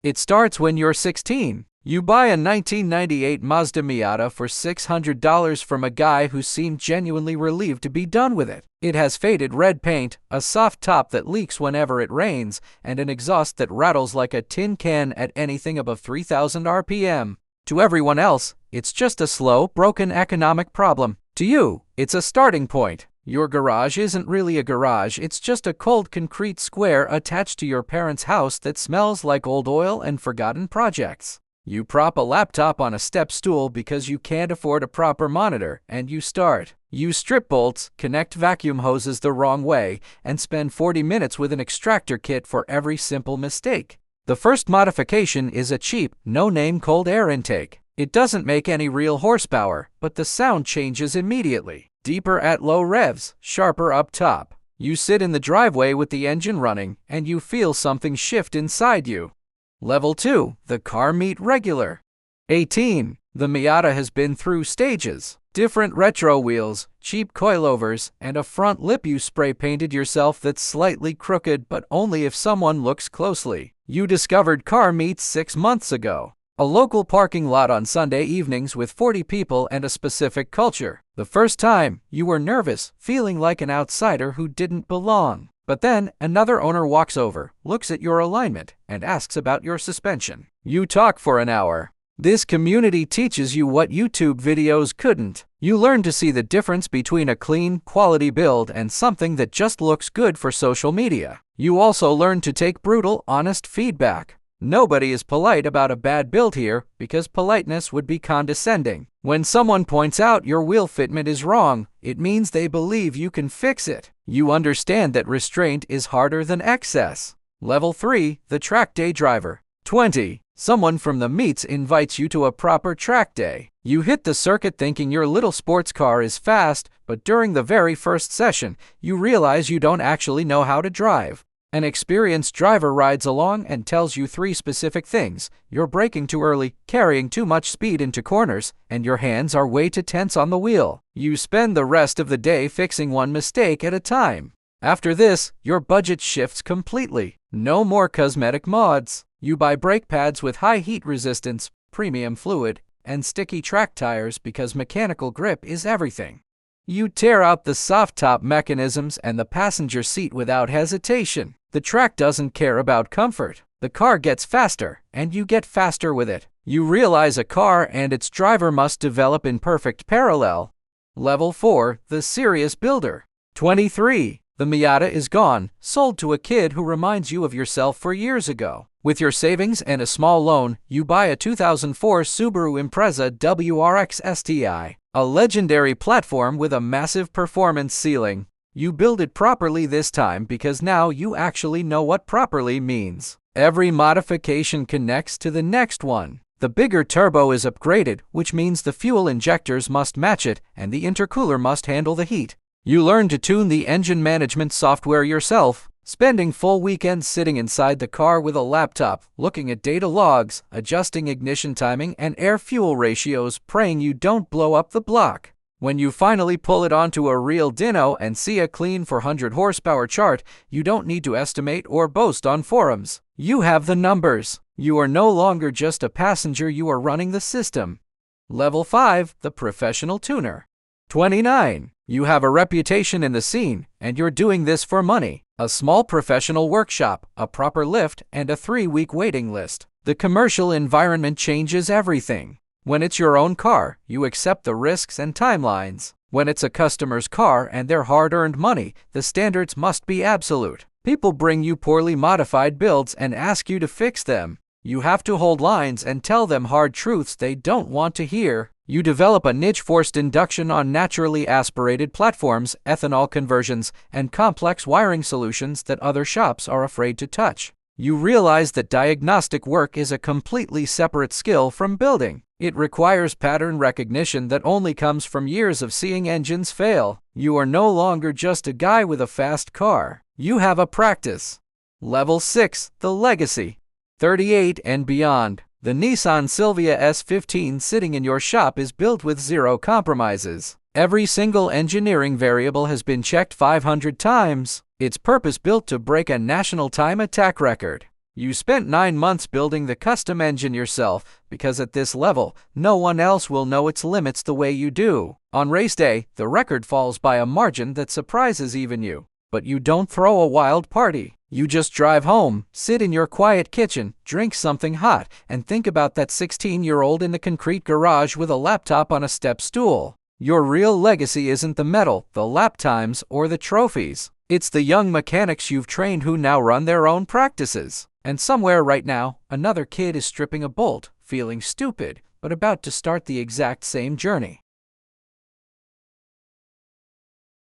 It starts when you're 16. You buy a 1998 Mazda Miata for $600 from a guy who seemed genuinely relieved to be done with it. It has faded red paint, a soft top that leaks whenever it rains, and an exhaust that rattles like a tin can at anything above 3,000 RPM. To everyone else, it's just a slow, broken economic problem. To you, it's a starting point. Your garage isn't really a garage, it's just a cold concrete square attached to your parents' house that smells like old oil and forgotten projects. You prop a laptop on a step stool because you can't afford a proper monitor, and you start. You strip bolts, connect vacuum hoses the wrong way, and spend 40 minutes with an extractor kit for every simple mistake. The first modification is a cheap, no-name cold air intake. It doesn't make any real horsepower, but the sound changes immediately. Deeper at low revs, sharper up top. You sit in the driveway with the engine running, and you feel something shift inside you. Level 2. The car meet regular. 18. The Miata has been through stages. Different retro wheels, cheap coilovers, and a front lip you spray painted yourself that's slightly crooked but only if someone looks closely. You discovered car meets 6 months ago. A local parking lot on Sunday evenings with 40 people and a specific culture. The first time, you were nervous, feeling like an outsider who didn't belong. But then, another owner walks over, looks at your alignment, and asks about your suspension. You talk for an hour. This community teaches you what YouTube videos couldn't. You learn to see the difference between a clean, quality build and something that just looks good for social media. You also learn to take brutal, honest feedback. Nobody is polite about a bad build here because politeness would be condescending. When someone points out your wheel fitment is wrong, it means they believe you can fix it. You understand that restraint is harder than excess. Level 3. The track day driver. 20. Someone from the meets invites you to a proper track day. You hit the circuit thinking your little sports car is fast, but during the very first session, you realize you don't actually know how to drive. An experienced driver rides along and tells you 3 specific things. You're braking too early, carrying too much speed into corners, and your hands are way too tense on the wheel. You spend the rest of the day fixing one mistake at a time. After this, your budget shifts completely. No more cosmetic mods. You buy brake pads with high heat resistance, premium fluid, and sticky track tires because mechanical grip is everything. You tear out the soft top mechanisms and the passenger seat without hesitation. The track doesn't care about comfort. The car gets faster, and you get faster with it. You realize a car and its driver must develop in perfect parallel. Level 4. The serious builder. 23. The Miata is gone, sold to a kid who reminds you of yourself 4 years ago. With your savings and a small loan, you buy a 2004 Subaru Impreza WRX STI, a legendary platform with a massive performance ceiling. You build it properly this time because now you actually know what properly means. Every modification connects to the next one. The bigger turbo is upgraded, which means the fuel injectors must match it and the intercooler must handle the heat. You learn to tune the engine management software yourself, spending full weekends sitting inside the car with a laptop, looking at data logs, adjusting ignition timing and air-fuel ratios, praying you don't blow up the block. When you finally pull it onto a real dyno and see a clean 400 horsepower chart, you don't need to estimate or boast on forums. You have the numbers. You are no longer just a passenger, you are running the system. Level 5. The professional tuner. 29. You have a reputation in the scene, and you're doing this for money. A small professional workshop, a proper lift, and a 3-week waiting list. The commercial environment changes everything. When it's your own car, you accept the risks and timelines. When it's a customer's car and their hard-earned money, the standards must be absolute. People bring you poorly modified builds and ask you to fix them. You have to hold lines and tell them hard truths they don't want to hear. You develop a niche forced induction on naturally aspirated platforms, ethanol conversions, and complex wiring solutions that other shops are afraid to touch. You realize that diagnostic work is a completely separate skill from building. It requires pattern recognition that only comes from years of seeing engines fail. You are no longer just a guy with a fast car. You have a practice. Level 6. The legacy. 38 and beyond. The Nissan Silvia S15 sitting in your shop is built with zero compromises. Every single engineering variable has been checked 500 times. It's purpose-built to break a national time attack record. You spent 9 months building the custom engine yourself because at this level, no one else will know its limits the way you do. On race day, the record falls by a margin that surprises even you. But you don't throw a wild party. You just drive home, sit in your quiet kitchen, drink something hot, and think about that 16-year-old in the concrete garage with a laptop on a step stool. Your real legacy isn't the medal, the lap times, or the trophies. It's the young mechanics you've trained who now run their own practices. And somewhere right now, another kid is stripping a bolt, feeling stupid, but about to start the exact same journey.